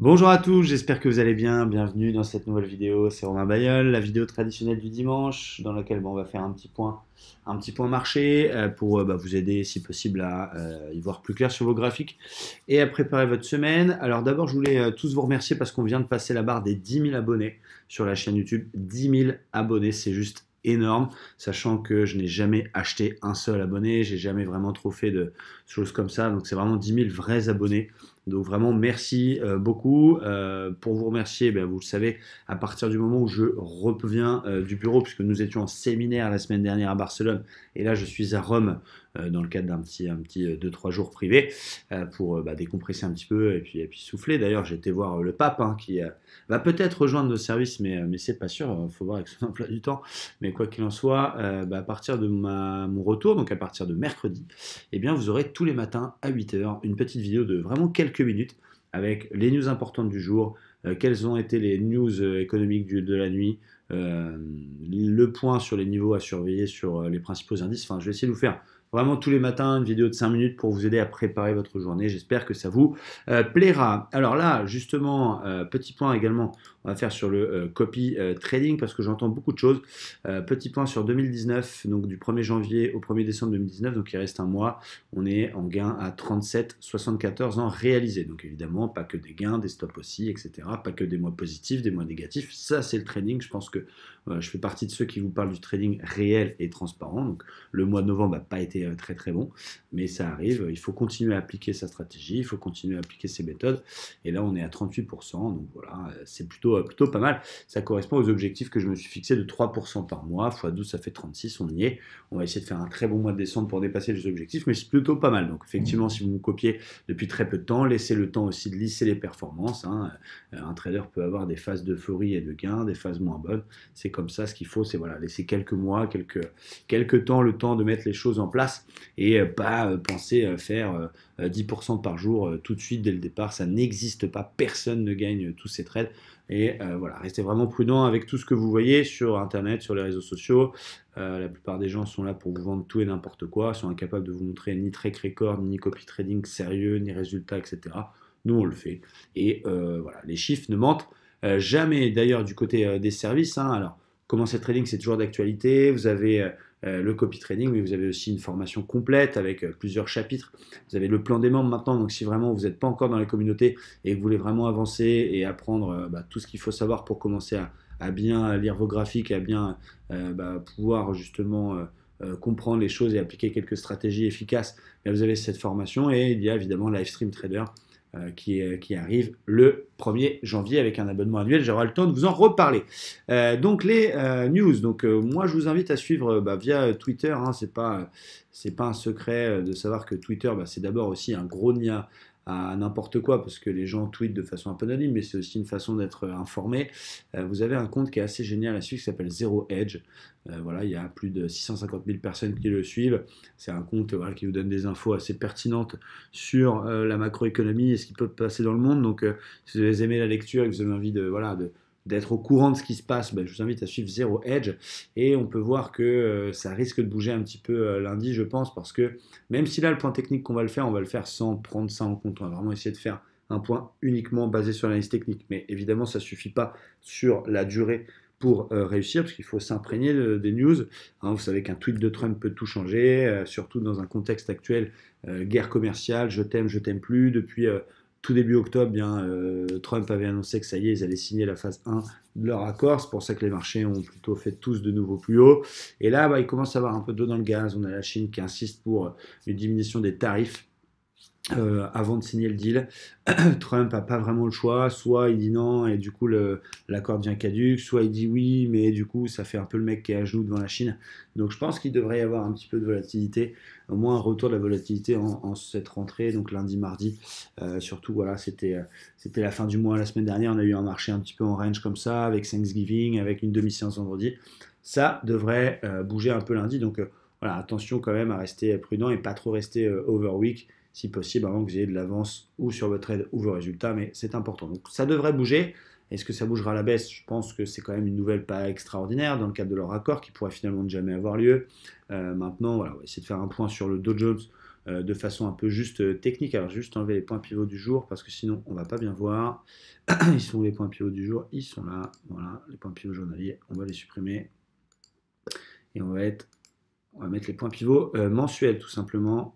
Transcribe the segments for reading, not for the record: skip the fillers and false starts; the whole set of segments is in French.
Bonjour à tous, j'espère que vous allez bien. Bienvenue dans cette nouvelle vidéo. C'est Romain Bayol, la vidéo traditionnelle du dimanche, dans laquelle on va faire un petit point marché pour vous aider, si possible, à y voir plus clair sur vos graphiques et à préparer votre semaine. Alors d'abord, je voulais tous vous remercier parce qu'on vient de passer la barre des 10 000 abonnés sur la chaîne YouTube. 10 000 abonnés, c'est juste énorme, sachant que je n'ai jamais acheté un seul abonné, j'ai jamais vraiment trop fait de choses comme ça, donc c'est vraiment 10 000 vrais abonnés. Donc vraiment merci beaucoup. Pour vous remercier, vous le savez, à partir du moment où je reviens du bureau, puisque nous étions en séminaire la semaine dernière à Barcelone, et là je suis à Rome dans le cadre d'un petit 2-3 jours privé pour décompresser un petit peu et puis souffler. D'ailleurs j'ai été voir le pape qui va peut-être rejoindre nos services, mais c'est pas sûr, il faut voir avec son emploi du temps. Mais quoi qu'il en soit, à partir de mon retour, donc à partir de mercredi, eh bien vous aurez tous les matins à 8 heures une petite vidéo de vraiment quelques minutes avec les news importantes du jour, quelles ont été les news économiques de la nuit, le point sur les niveaux à surveiller sur les principaux indices. Enfin, je vais essayer de vous faire vraiment tous les matins une vidéo de 5 minutes pour vous aider à préparer votre journée. J'espère que ça vous plaira. Alors là, justement, petit point également, on va faire sur le copy trading parce que j'entends beaucoup de choses. Petit point sur 2019, donc du 1er janvier au 1er décembre 2019, donc il reste un mois, on est en gain à 37,74 en réalisé. Donc évidemment, pas que des gains, des stops aussi, etc. Pas que des mois positifs, des mois négatifs. Ça, c'est le trading. Je pense que je fais partie de ceux qui vous parlent du trading réel et transparent. Donc le mois de novembre n'a pas été très très bon, mais ça arrive. Il faut continuer à appliquer sa stratégie, il faut continuer à appliquer ses méthodes. Et là, on est à 38%. Donc voilà, c'est plutôt pas mal. Ça correspond aux objectifs que je me suis fixé de 3% par mois. X 12, ça fait 36. On y est. On va essayer de faire un très bon mois de décembre pour dépasser les objectifs, mais c'est plutôt pas mal. Donc effectivement, si vous me copiez depuis très peu de temps, laissez le temps aussi de lisser les performances. Un trader peut avoir des phases d'euphorie et de gains, des phases moins bonnes. C'est comme ça, ce qu'il faut, c'est voilà, laisser quelques mois, quelques temps, le temps de mettre les choses en place et pas penser faire 10% par jour tout de suite dès le départ. Ça n'existe pas, personne ne gagne tous ces trades. Et voilà, restez vraiment prudent avec tout ce que vous voyez sur Internet, sur les réseaux sociaux. La plupart des gens sont là pour vous vendre tout et n'importe quoi, sont incapables de vous montrer ni track record, ni copy trading sérieux, ni résultats, etc. Nous, on le fait. Et voilà, les chiffres ne mentent jamais. D'ailleurs, du côté des services, alors, commencer le trading, c'est toujours d'actualité. Vous avez le copy trading, mais vous avez aussi une formation complète avec plusieurs chapitres. Vous avez le plan des membres maintenant, donc si vraiment vous n'êtes pas encore dans les communautés et que vous voulez vraiment avancer et apprendre tout ce qu'il faut savoir pour commencer à bien lire vos graphiques, à bien pouvoir justement comprendre les choses et appliquer quelques stratégies efficaces, vous avez cette formation et il y a évidemment Livestream Trader qui arrive le 1er janvier avec un abonnement annuel. J'aurai le temps de vous en reparler. Donc les news. Donc moi je vous invite à suivre via Twitter. C'est pas un secret de savoir que Twitter c'est d'abord aussi un gros nid à n'importe quoi parce que les gens tweetent de façon un peu anonyme, mais c'est aussi une façon d'être informé. Vous avez un compte qui est assez génial à suivre qui s'appelle Zero Edge. Voilà, il y a plus de 650 000 personnes qui le suivent. C'est un compte qui vous donne des infos assez pertinentes sur la macroéconomie et ce qui peut passer dans le monde. Donc, si vous avez aimé la lecture et que vous avez envie d'être au courant de ce qui se passe, je vous invite à suivre Zero Edge. Et on peut voir que ça risque de bouger un petit peu lundi, je pense, parce que même si là, le point technique qu'on va le faire, on va le faire sans prendre ça en compte. On va vraiment essayer de faire un point uniquement basé sur l'analyse technique. Mais évidemment, ça ne suffit pas sur la durée pour réussir, parce qu'il faut s'imprégner des news. Vous savez qu'un tweet de Trump peut tout changer, surtout dans un contexte actuel, guerre commerciale, je t'aime plus. Depuis tout début octobre, Trump avait annoncé que ça y est, ils allaient signer la phase 1 de leur accord. C'est pour ça que les marchés ont plutôt fait tous de nouveau plus haut. Et là, il commence à avoir un peu d'eau dans le gaz. On a la Chine qui insiste pour une diminution des tarifs avant de signer le deal. Trump n'a pas vraiment le choix, soit il dit non et du coup l'accord devient caduc, soit il dit oui mais du coup ça fait un peu le mec qui est à genoux devant la Chine. Donc je pense qu'il devrait y avoir un petit peu de volatilité, au moins un retour de la volatilité en cette rentrée, donc lundi, mardi. Surtout voilà, c'était la fin du mois la semaine dernière, on a eu un marché un petit peu en range comme ça, avec Thanksgiving, avec une demi-séance vendredi. Ça devrait bouger un peu lundi, donc voilà, attention quand même à rester prudent et pas trop rester overweek si possible, avant que vous ayez de l'avance ou sur votre trade ou vos résultats, mais c'est important. Donc ça devrait bouger. Est-ce que ça bougera à la baisse? Je pense que c'est quand même une nouvelle pas extraordinaire dans le cadre de leur accord qui pourrait finalement ne jamais avoir lieu. Maintenant, voilà, on va essayer de faire un point sur le Dow Jones de façon un peu juste technique. Alors juste enlever les points pivots du jour parce que sinon on va pas bien voir. Ils sont les points pivots du jour, ils sont là, voilà, les points pivots journaliers, on va les supprimer et on va mettre les points pivots mensuels tout simplement.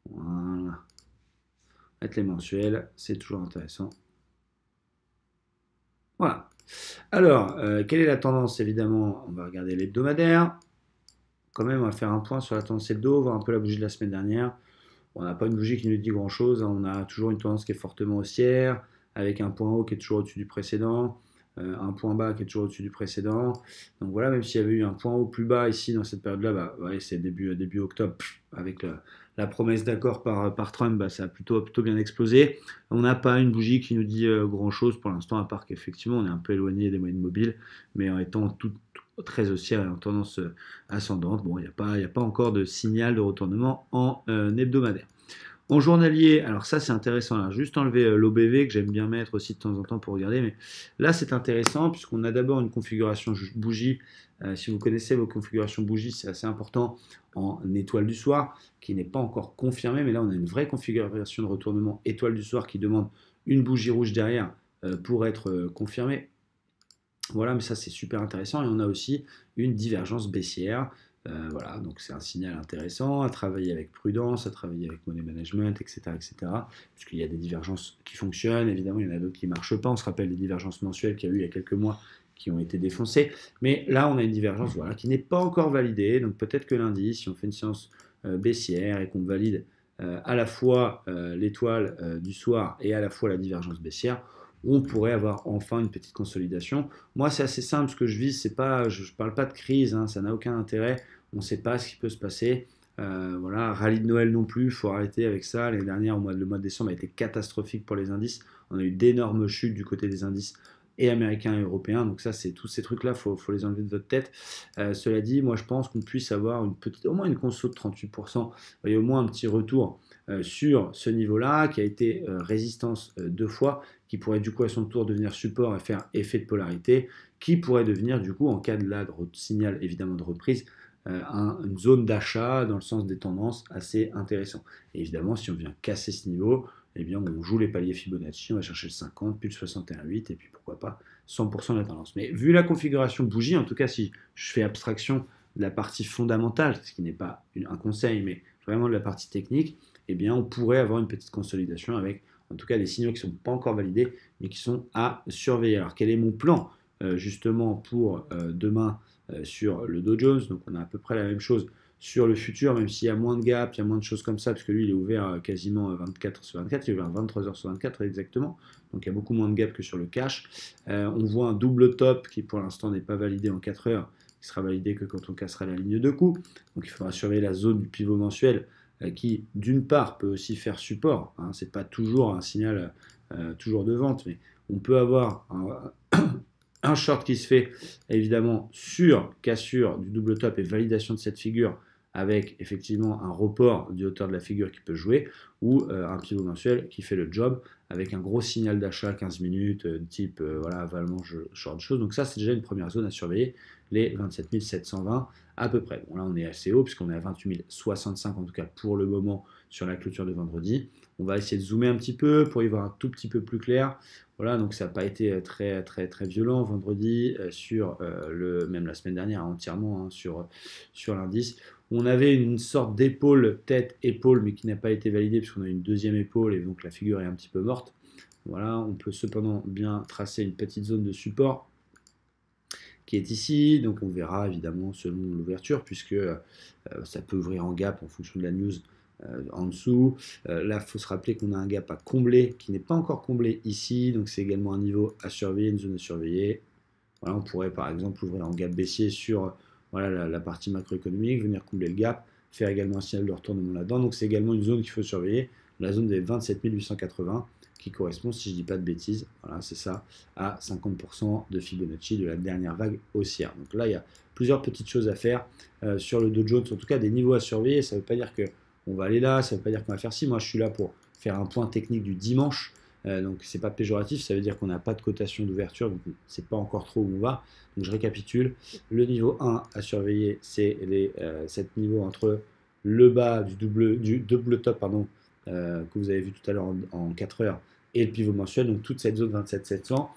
Voilà, mettre les mensuels, c'est toujours intéressant. Voilà. Alors, quelle est la tendance? Évidemment, on va regarder l'hebdomadaire. Quand même, on va faire un point sur la tendance hebdo, voir un peu la bougie de la semaine dernière. On n'a pas une bougie qui nous dit grand-chose, hein. On a toujours une tendance qui est fortement haussière, avec un point haut qui est toujours au-dessus du précédent, un point bas qui est toujours au-dessus du précédent. Donc voilà, même s'il y avait eu un point haut plus bas ici dans cette période-là, bah, ouais, c'est début octobre, avec la promesse d'accord par Trump, bah, ça a plutôt bien explosé. On n'a pas une bougie qui nous dit grand-chose pour l'instant, à part qu'effectivement on est un peu éloigné des moyennes mobiles, mais en étant tout très haussière et en tendance ascendante. Bon, il n'y a pas encore de signal de retournement en hebdomadaire. En journalier, alors ça c'est intéressant, là, juste enlever l'OBV que j'aime bien mettre aussi de temps en temps pour regarder, mais là c'est intéressant puisqu'on a d'abord une configuration bougie. Si vous connaissez vos configurations bougies, c'est assez important en étoile du soir, qui n'est pas encore confirmée, mais là on a une vraie configuration de retournement étoile du soir qui demande une bougie rouge derrière pour être confirmée. Voilà, mais ça c'est super intéressant et on a aussi une divergence baissière. Voilà, donc c'est un signal intéressant à travailler avec prudence, à travailler avec money management, etc., etc. Puisqu'il y a des divergences qui fonctionnent, évidemment il y en a d'autres qui ne marchent pas. On se rappelle les divergences mensuelles qu'il y a eu il y a quelques mois qui ont été défoncées. Mais là on a une divergence voilà, qui n'est pas encore validée. Donc peut-être que lundi, si on fait une séance baissière et qu'on valide à la fois l'étoile du soir et à la fois la divergence baissière, on pourrait avoir enfin une petite consolidation. Moi, c'est assez simple, ce que je vise, c'est pas, je ne parle pas de crise, hein, ça n'a aucun intérêt, on ne sait pas ce qui peut se passer. Voilà, rallye de Noël non plus, il faut arrêter avec ça. L'année dernière, le mois de décembre a été catastrophique pour les indices. On a eu d'énormes chutes du côté des indices et américains et européens. Donc ça, c'est tous ces trucs-là, faut les enlever de votre tête. Cela dit, moi, je pense qu'on puisse avoir au moins une conso de 38%, et au moins un petit retour sur ce niveau-là, qui a été résistance deux fois, qui pourrait du coup à son tour devenir support et faire effet de polarité, qui pourrait devenir du coup, en cas de signal évidemment de reprise, une zone d'achat dans le sens des tendances assez intéressant. Et évidemment, si on vient casser ce niveau, eh bien, on joue les paliers Fibonacci, on va chercher le 50, puis le 61,8, et puis pourquoi pas 100% de la tendance. Mais vu la configuration bougie, en tout cas, si je fais abstraction de la partie fondamentale, ce qui n'est pas un conseil, mais vraiment de la partie technique, eh bien, on pourrait avoir une petite consolidation avec, en tout cas, des signaux qui ne sont pas encore validés, mais qui sont à surveiller. Alors, quel est mon plan, justement, pour demain sur le Dow Jones? Donc, on a à peu près la même chose sur le futur, même s'il y a moins de gap, il y a moins de choses comme ça, parce que lui, il est ouvert quasiment 24 sur 24, il est ouvert 23 heures sur 24 exactement, donc il y a beaucoup moins de gap que sur le cash. On voit un double top qui, pour l'instant, n'est pas validé en 4 heures, qui sera validé que quand on cassera la ligne de coup, donc il faudra surveiller la zone du pivot mensuel, qui, d'une part, peut aussi faire support, hein, c'est pas toujours un signal toujours de vente, mais on peut avoir un short qui se fait, évidemment, sur cassure du double top et validation de cette figure, avec effectivement un report du hauteur de la figure qui peut jouer, ou un pivot mensuel qui fait le job, avec un gros signal d'achat 15 minutes, type voilà, avalement, short de choses. Donc ça, c'est déjà une première zone à surveiller, les 27 720 à peu près. Bon, là, on est assez haut, puisqu'on est à 28 065, en tout cas pour le moment, sur la clôture de vendredi. On va essayer de zoomer un petit peu pour y voir un tout petit peu plus clair. Voilà, donc ça n'a pas été très violent vendredi, même la semaine dernière entièrement, hein, sur l'indice. On avait une sorte d'épaule, tête-épaule, mais qui n'a pas été validée puisqu'on a une deuxième épaule et donc la figure est un petit peu morte. Voilà, on peut cependant bien tracer une petite zone de support qui est ici, donc on verra évidemment selon l'ouverture, puisque ça peut ouvrir en gap en fonction de la news en dessous. Là, il faut se rappeler qu'on a un gap à combler qui n'est pas encore comblé ici, donc c'est également un niveau à surveiller, une zone à surveiller. Voilà, on pourrait par exemple ouvrir en gap baissier sur voilà, la partie macroéconomique, venir combler le gap, faire également un signal de retournement là-dedans, donc c'est également une zone qu'il faut surveiller, la zone des 27 880, qui correspond, si je ne dis pas de bêtises, voilà, c'est ça, à 50% de Fibonacci de la dernière vague haussière. Donc là, il y a plusieurs petites choses à faire sur le Dow Jones, en tout cas des niveaux à surveiller. Ça ne veut pas dire qu'on va aller là, ça ne veut pas dire qu'on va faire ci. Moi, je suis là pour faire un point technique du dimanche. Donc c'est pas péjoratif, ça veut dire qu'on n'a pas de cotation d'ouverture, donc c'est pas encore trop où on va. Donc je récapitule, le niveau 1 à surveiller, c'est les 7 niveaux entre le bas du double top pardon, que vous avez vu tout à l'heure en 4 heures et le pivot mensuel, donc toute cette zone 27 700,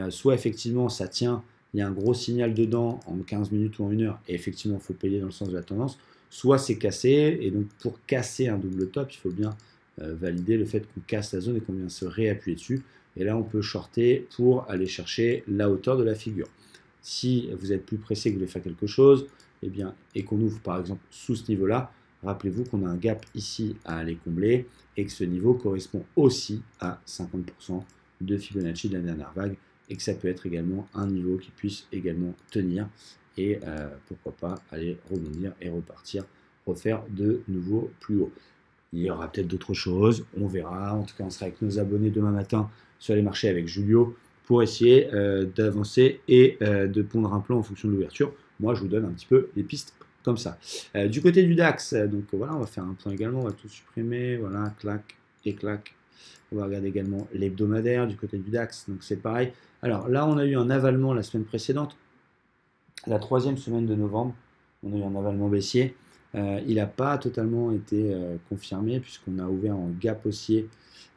soit effectivement ça tient, il y a un gros signal dedans en 15 minutes ou en 1 heure, et effectivement il faut payer dans le sens de la tendance, soit c'est cassé, et donc pour casser un double top, il faut bien valider le fait qu'on casse la zone et qu'on vient se réappuyer dessus, et là on peut shorter pour aller chercher la hauteur de la figure. Si vous êtes plus pressé que vous voulez faire quelque chose, eh bien, et qu'on ouvre par exemple sous ce niveau-là, rappelez-vous qu'on a un gap ici à aller combler et que ce niveau correspond aussi à 50% de Fibonacci de la dernière vague et que ça peut être également un niveau qui puisse également tenir et pourquoi pas aller rebondir et repartir, refaire de nouveau plus haut. Il y aura peut-être d'autres choses, on verra. En tout cas, on sera avec nos abonnés demain matin sur les marchés avec Julio pour essayer d'avancer et de pondre un plan en fonction de l'ouverture. Moi, je vous donne un petit peu les pistes comme ça. Du côté du DAX, donc voilà, on va faire un point également, on va tout supprimer, voilà, clac et clac. On va regarder également l'hebdomadaire du côté du DAX, donc c'est pareil. Alors là, on a eu un avalement la semaine précédente, la 3e semaine de novembre, on a eu un avalement baissier. Il n'a pas totalement été confirmé puisqu'on a ouvert en gap haussier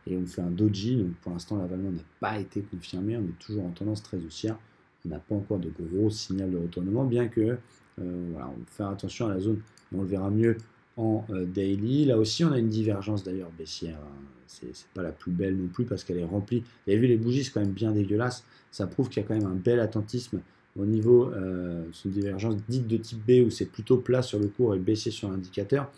et on fait un doji, donc pour l'instant l'avalement n'a pas été confirmé, on est toujours en tendance très haussière, on n'a pas encore de gros signal de retournement, bien que voilà, on va faire attention à la zone, on le verra mieux en daily. Là aussi on a une divergence d'ailleurs baissière, hein. C'est pas la plus belle non plus parce qu'elle est remplie, vous avez vu les bougies, c'est quand même bien dégueulasse, ça prouve qu'il y a quand même un bel attentisme au niveau c'est une divergence dite de type B où c'est plutôt plat sur le cours et baissé sur l'indicateur.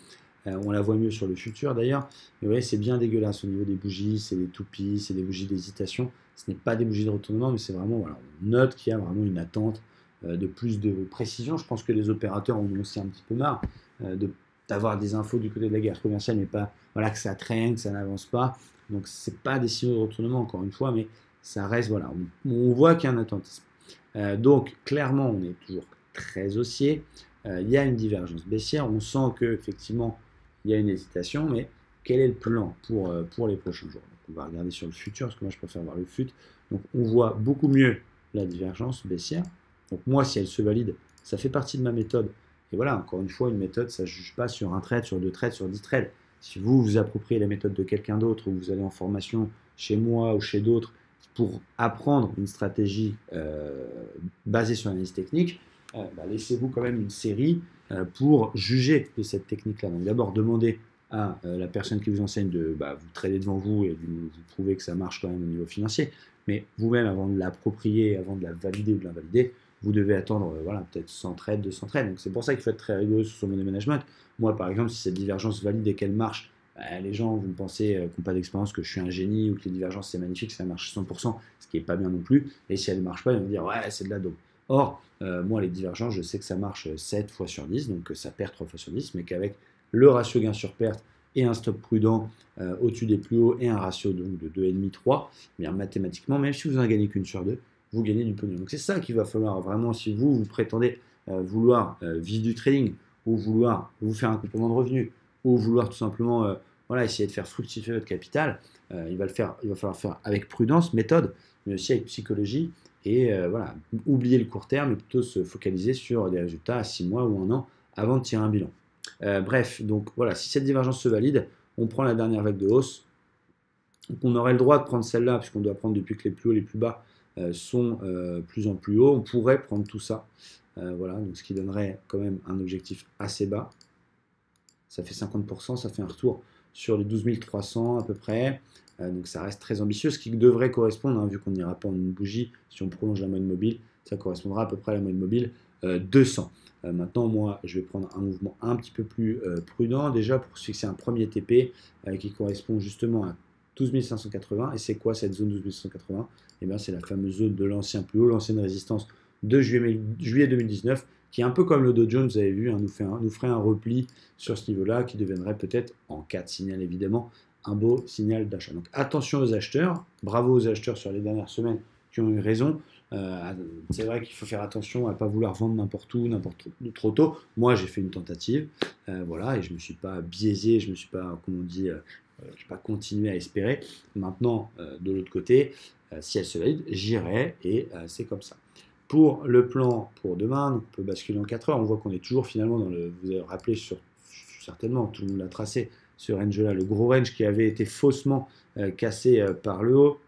On la voit mieux sur le futur d'ailleurs. Mais vous voyez, c'est bien dégueulasse au niveau des bougies, c'est des toupies, c'est des bougies d'hésitation. Ce n'est pas des bougies de retournement, mais c'est vraiment, voilà, on note qu'il y a vraiment une attente de plus de précision. Je pense que les opérateurs ont aussi un petit peu marre d'avoir des infos du côté de la guerre commerciale, mais pas voilà, que ça traîne, que ça n'avance pas. Donc c'est pas des signaux de retournement encore une fois, mais ça reste, voilà, on voit qu'il y a un attentisme. Donc clairement on est toujours très haussier, il y a une divergence baissière, on sent qu'effectivement il y a une hésitation, mais quel est le plan pour les prochains jours? Donc, on va regarder sur le futur, parce que moi je préfère voir le fut. Donc on voit beaucoup mieux la divergence baissière, donc moi si elle se valide, ça fait partie de ma méthode, et voilà, encore une fois, une méthode ça ne se juge pas sur un trade, sur 2 trades, sur 10 trades. Si vous vous appropriez la méthode de quelqu'un d'autre, ou vous allez en formation chez moi ou chez d'autres, pour apprendre une stratégie basée sur l'analyse technique, laissez-vous quand même une série pour juger de cette technique-là. Donc d'abord, demandez à la personne qui vous enseigne de vous trader devant vous et de vous prouver que ça marche quand même au niveau financier. Mais vous-même, avant de l'approprier, avant de la valider ou de l'invalider, vous devez attendre voilà, peut-être 100 trades, 200 trades. Donc c'est pour ça qu'il faut être très rigoureux sur son money management. Moi, par exemple, si cette divergence valide et qu'elle marche, les gens vont penser qui n'ont pas d'expérience que je suis un génie ou que les divergences c'est magnifique, ça marche 100%, ce qui n'est pas bien non plus. Et si elle ne marche pas, ils vont dire ouais, c'est de la dope. Or, moi, les divergences, je sais que ça marche 7 fois sur 10, donc ça perd 3 fois sur 10, mais qu'avec le ratio gain sur perte et un stop prudent au-dessus des plus hauts et un ratio donc, de 2,5, 3, bien, mathématiquement, même si vous n'en gagnez qu'une sur deux, vous gagnez du pognon. Donc c'est ça qu'il va falloir vraiment, si vous prétendez vouloir vivre du trading, ou vouloir vous faire un complément de revenu, ou vouloir tout simplement voilà, essayer de faire fructifier votre capital, il va falloir faire avec prudence, méthode, mais aussi avec psychologie, et voilà, oublier le court terme et plutôt se focaliser sur des résultats à 6 mois ou 1 an avant de tirer un bilan. Bref, donc voilà, si cette divergence se valide, on prend la dernière vague de hausse. Donc on aurait le droit de prendre celle-là, puisqu'on doit prendre depuis que les plus hauts et les plus bas sont plus en plus hauts. On pourrait prendre tout ça, voilà, donc ce qui donnerait quand même un objectif assez bas. Ça fait 50%, ça fait un retour sur les 12 300 à peu près. Donc ça reste très ambitieux, ce qui devrait correspondre, hein, vu qu'on n'ira pas en une bougie, si on prolonge la moyenne mobile, ça correspondra à peu près à la moyenne mobile 200. Maintenant, moi, je vais prendre un mouvement un petit peu plus prudent, déjà pour se fixer un premier TP qui correspond justement à 12 580. Et c'est quoi cette zone 12 580? Eh bien, c'est la fameuse zone de l'ancien plus haut, l'ancienne résistance de juillet 2019, qui est un peu comme le Dow Jones, vous avez vu, hein, nous ferait un repli sur ce niveau-là, qui deviendrait peut-être, en cas de signal évidemment, un beau signal d'achat. Donc attention aux acheteurs, bravo aux acheteurs sur les dernières semaines qui ont eu raison. C'est vrai qu'il faut faire attention à ne pas vouloir vendre n'importe où, n'importe trop tôt. Moi, j'ai fait une tentative, voilà, et je ne me suis pas biaisé, je ne me suis pas, comme on dit, je ne vais pas continuer à espérer. Maintenant, de l'autre côté, si elle se valide, j'irai et c'est comme ça. Pour le plan pour demain, donc on peut basculer en 4 heures. On voit qu'on est toujours finalement dans le. Vous avez rappelé certainement, tout le monde l'a tracé, ce range-là, le gros range qui avait été faussement cassé par le haut.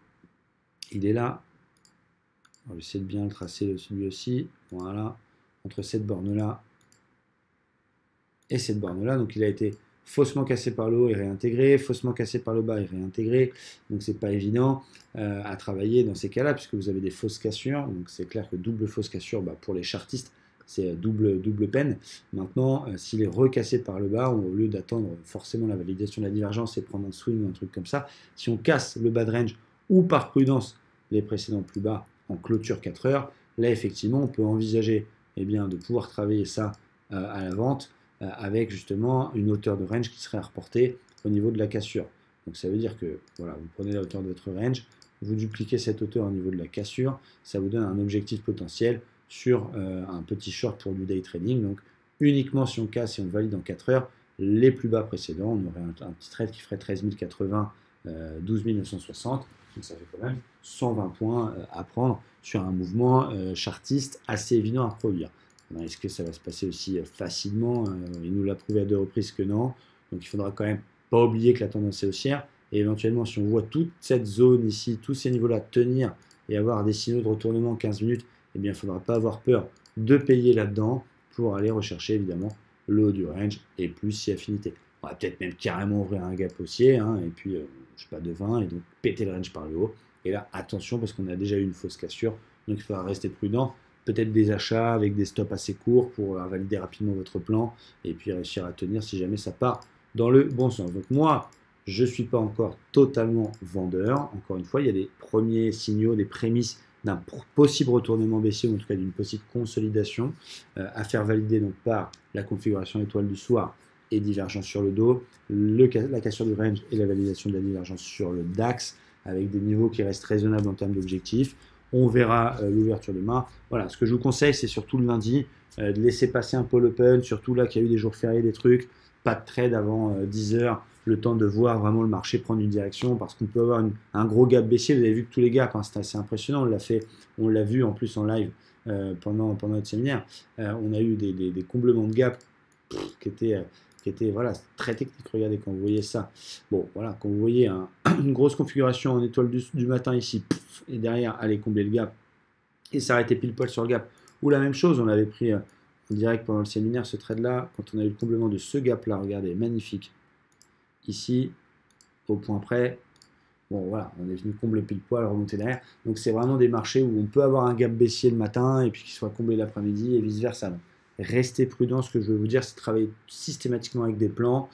Il est là. On va essayer de bien le tracer celui aussi. Voilà. Entre cette borne-là et cette borne-là. Donc il a été faussement cassé par le haut et réintégré, faussement cassé par le bas et réintégré. Donc c'est pas évident à travailler dans ces cas-là, puisque vous avez des fausses cassures. Donc c'est clair que double fausse cassure, pour les chartistes, c'est double peine. Maintenant, s'il est recassé par le bas, au lieu d'attendre forcément la validation de la divergence et prendre un swing ou un truc comme ça, si on casse le bas de range ou par prudence les précédents plus bas en clôture 4 heures, là effectivement on peut envisager de pouvoir travailler ça à la vente avec justement une hauteur de range qui serait à reporter au niveau de la cassure. Donc ça veut dire que voilà, vous prenez la hauteur de votre range, vous dupliquez cette hauteur au niveau de la cassure, ça vous donne un objectif potentiel sur un petit short pour du day trading. Donc uniquement si on casse et on valide en 4 heures, les plus bas précédents, on aurait un petit trade qui ferait 13 080, 12 960. Donc ça fait quand même 120 points à prendre sur un mouvement chartiste assez évident à produire. Est-ce que ça va se passer aussi facilement? Il nous l'a prouvé à 2 reprises que non. Donc il faudra quand même pas oublier que la tendance est haussière. Et éventuellement, si on voit toute cette zone ici, tous ces niveaux-là tenir et avoir des signaux de retournement en 15 minutes, eh bien, il ne faudra pas avoir peur de payer là-dedans pour aller rechercher évidemment le haut du range et plus si affinité. On va peut-être même carrément ouvrir un gap haussier et puis, je sais pas, de 20 et donc péter le range par le haut. Et là, attention parce qu'on a déjà eu une fausse cassure, donc il faudra rester prudent. Peut-être des achats avec des stops assez courts pour valider rapidement votre plan et puis réussir à tenir si jamais ça part dans le bon sens. Donc moi, je ne suis pas encore totalement vendeur. Encore une fois, il y a des premiers signaux, des prémices d'un possible retournement baissier, ou en tout cas d'une possible consolidation à faire valider donc par la configuration étoile du soir et divergence sur le dos, la cassure du range et la validation de la divergence sur le DAX avec des niveaux qui restent raisonnables en termes d'objectifs. On verra l'ouverture demain. Voilà, ce que je vous conseille, c'est surtout le lundi, de laisser passer un peu l'open, surtout là qu'il y a eu des jours fériés, des trucs, pas de trade avant 10 heures, le temps de voir vraiment le marché prendre une direction, parce qu'on peut avoir un gros gap baissier. Vous avez vu que tous les gaps, c'est assez impressionnant, on l'a vu en plus en live pendant notre séminaire. On a eu des comblements de gap qui étaient voilà, très techniques. Regardez quand vous voyez ça. Bon, voilà, quand vous voyez une grosse configuration en étoile du matin ici, et derrière, aller combler le gap et s'arrêter pile poil sur le gap. Ou la même chose, on avait pris en direct pendant le séminaire ce trade-là, quand on a eu le comblement de ce gap-là, regardez, magnifique. Ici, au point près, bon voilà, on est venu combler pile poil, remonter derrière. Donc c'est vraiment des marchés où on peut avoir un gap baissier le matin et puis qu'il soit comblé l'après-midi et vice-versa. Donc, restez prudent, ce que je veux vous dire, c'est travailler systématiquement avec des plans.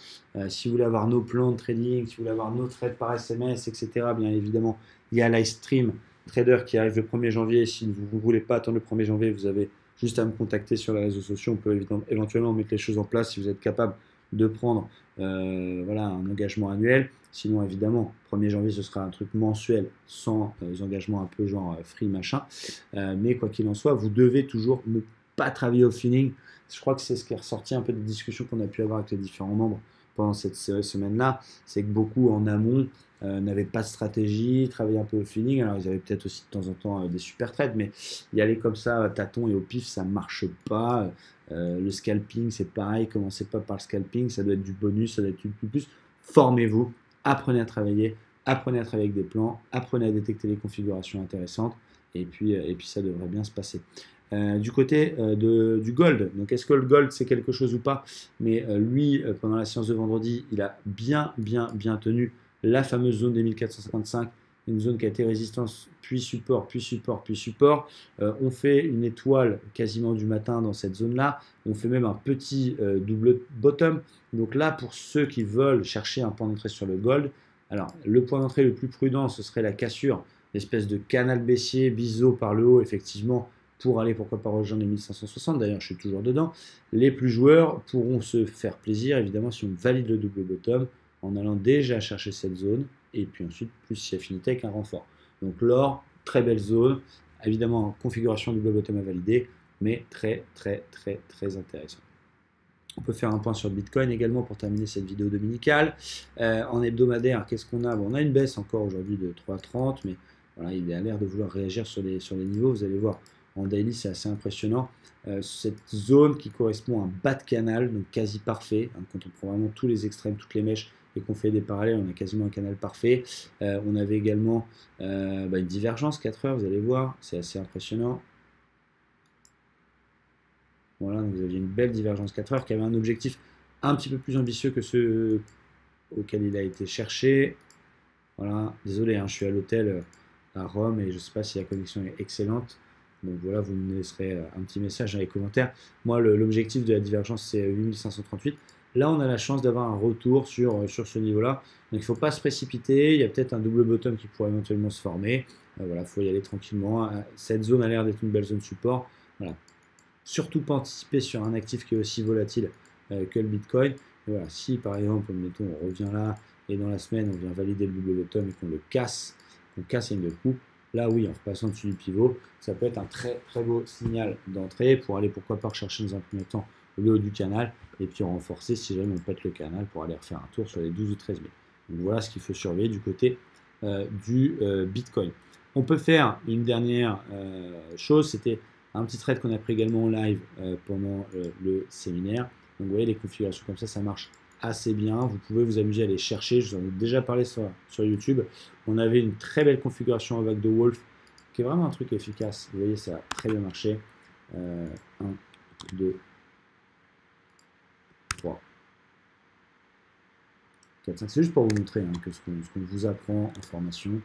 Si vous voulez avoir nos plans de trading, si vous voulez avoir nos trades par SMS, etc., bien évidemment, il y a Livestream Trader qui arrive le 1er janvier. Si vous ne voulez pas attendre le 1er janvier, vous avez juste à me contacter sur les réseaux sociaux. On peut éventuellement mettre les choses en place si vous êtes capable de prendre voilà, un engagement annuel. Sinon, évidemment, 1er janvier, ce sera un truc mensuel sans engagement un peu genre free machin. Mais quoi qu'il en soit, vous devez toujours ne pas travailler au feeling. Je crois que c'est ce qui est ressorti un peu des discussions qu'on a pu avoir avec les différents membres pendant cette semaine-là. C'est que beaucoup en amont n'avaient pas de stratégie, travaillaient un peu au feeling. Alors ils avaient peut-être aussi de temps en temps des super trades, mais y aller comme ça, tâton et au pif, ça ne marche pas. Le scalping, c'est pareil. Commencez pas par le scalping, ça doit être du bonus, ça doit être du plus. Formez-vous, apprenez à travailler avec des plans, apprenez à détecter les configurations intéressantes, et puis ça devrait bien se passer. Du côté du gold, donc est-ce que le gold c'est quelque chose ou pas? Mais lui, pendant la séance de vendredi, il a bien tenu la fameuse zone des 1455, une zone qui a été résistance, puis support, puis support, puis support. On fait une étoile quasiment du matin dans cette zone-là. On fait même un petit double bottom. Donc là, pour ceux qui veulent chercher un point d'entrée sur le gold, alors le point d'entrée le plus prudent, ce serait la cassure, l'espèce de canal baissier, biseau par le haut, effectivement, pour aller pourquoi pas rejoindre les 1560. D'ailleurs, je suis toujours dedans. Les plus joueurs pourront se faire plaisir, évidemment, si on valide le double bottom, en allant déjà chercher cette zone, et puis ensuite plus si affinité avec un renfort. Donc l'or, très belle zone, évidemment configuration double bottom à valider, mais très intéressant. On peut faire un point sur le Bitcoin également pour terminer cette vidéo dominicale. En hebdomadaire, qu'est-ce qu'on a? Bon, on a une baisse encore aujourd'hui de 3,30, mais voilà, il a l'air de vouloir réagir sur les niveaux. Vous allez voir, en daily, c'est assez impressionnant. Cette zone qui correspond à un bas de canal, donc quasi parfait. Hein, quand on prend vraiment tous les extrêmes, toutes les mèches, et qu'on fait des parallèles, on a quasiment un canal parfait. On avait également une divergence 4 heures, vous allez voir, c'est assez impressionnant. Voilà, donc vous aviez une belle divergence 4 heures qui avait un objectif un petit peu plus ambitieux que ceux auquel il a été cherché. Voilà, désolé, hein, je suis à l'hôtel à Rome et je ne sais pas si la connexion est excellente. Donc voilà, vous me laisserez un petit message dans les commentaires. Moi, l'objectif de la divergence, c'est 8538. Là, on a la chance d'avoir un retour sur ce niveau-là. Donc il ne faut pas se précipiter. Il y a peut-être un double bottom qui pourrait éventuellement se former. Voilà, il faut y aller tranquillement. Cette zone a l'air d'être une belle zone support. Voilà. Surtout pas anticiper sur un actif qui est aussi volatile que le Bitcoin. Et voilà, si par exemple, mettons, on revient là et dans la semaine, on vient valider le double bottom et qu'on le casse, qu'on casse une de coupe, là oui, en repassant dessus du pivot, ça peut être un très très beau signal d'entrée pour aller pourquoi pas rechercher dans un premier temps le haut du canal et puis renforcer si jamais on pète le canal pour aller refaire un tour sur les 12 ou 13 000. Donc voilà ce qu'il faut surveiller du côté du Bitcoin. On peut faire une dernière chose, c'était un petit trade qu'on a pris également en live pendant le séminaire. Donc vous voyez, les configurations comme ça marche assez bien. Vous pouvez vous amuser à les chercher. Je vous en ai déjà parlé sur YouTube. On avait une très belle configuration avec The Wolf, qui est vraiment un truc efficace. Vous voyez, ça a très bien marché. 1, 2, 3, 4, 5. C'est juste pour vous montrer hein, que ce qu'on vous apprend en formation,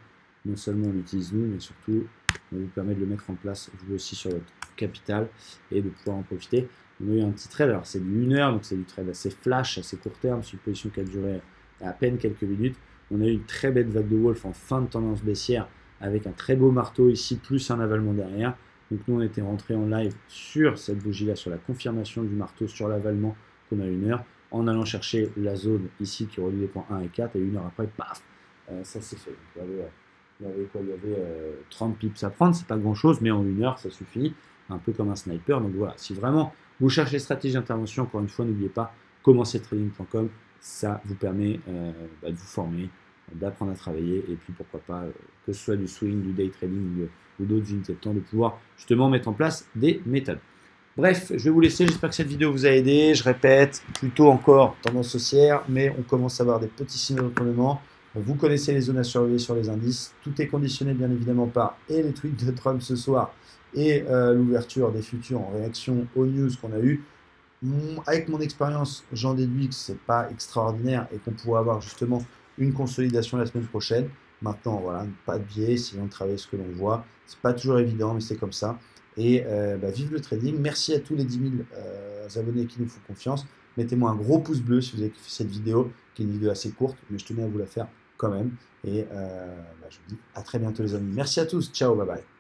non seulement on l'utilise nous, mais surtout on vous permet de le mettre en place vous aussi sur votre capital et de pouvoir en profiter. On a eu un petit trade, alors c'est du 1 heure, donc c'est du trade assez flash, assez court terme, c'est une position qui a duré à peine quelques minutes. On a eu une très belle vague de Wolf en fin de tendance baissière avec un très beau marteau ici, plus un avalement derrière. Donc nous on était rentré en live sur cette bougie là, sur la confirmation du marteau, sur l'avalement qu'on a 1 heure, en allant chercher la zone ici qui relie les points 1 et 4, et 1 heure après, paf, ça s'est fait. Donc, il y avait 30 pips à prendre, c'est pas grand chose, mais en 1 heure ça suffit, un peu comme un sniper. Donc voilà, si vraiment vous cherchez les stratégies d'intervention, encore une fois, n'oubliez pas, commencertrading.com, ça vous permet de vous former, d'apprendre à travailler, et puis pourquoi pas, que ce soit du swing, du day trading ou d'autres unités de temps, de pouvoir justement mettre en place des méthodes. Bref, je vais vous laisser, j'espère que cette vidéo vous a aidé. Je répète, plutôt encore tendance haussière, mais on commence à avoir des petits signes de retournement. Vous connaissez les zones à surveiller sur les indices. Tout est conditionné bien évidemment par et les tweets de Trump ce soir et l'ouverture des futurs en réaction aux news qu'on a eues. Avec mon expérience, j'en déduis que ce n'est pas extraordinaire et qu'on pourrait avoir justement une consolidation la semaine prochaine. Maintenant, voilà, pas de biais, essayons de travailler ce que l'on voit. C'est pas toujours évident, mais c'est comme ça. Et vive le trading. Merci à tous les 10 000 abonnés qui nous font confiance. Mettez-moi un gros pouce bleu si vous avez kiffé cette vidéo, qui est une vidéo assez courte, mais je tenais à vous la faire quand même. Et je vous dis à très bientôt les amis. Merci à tous. Ciao, bye bye.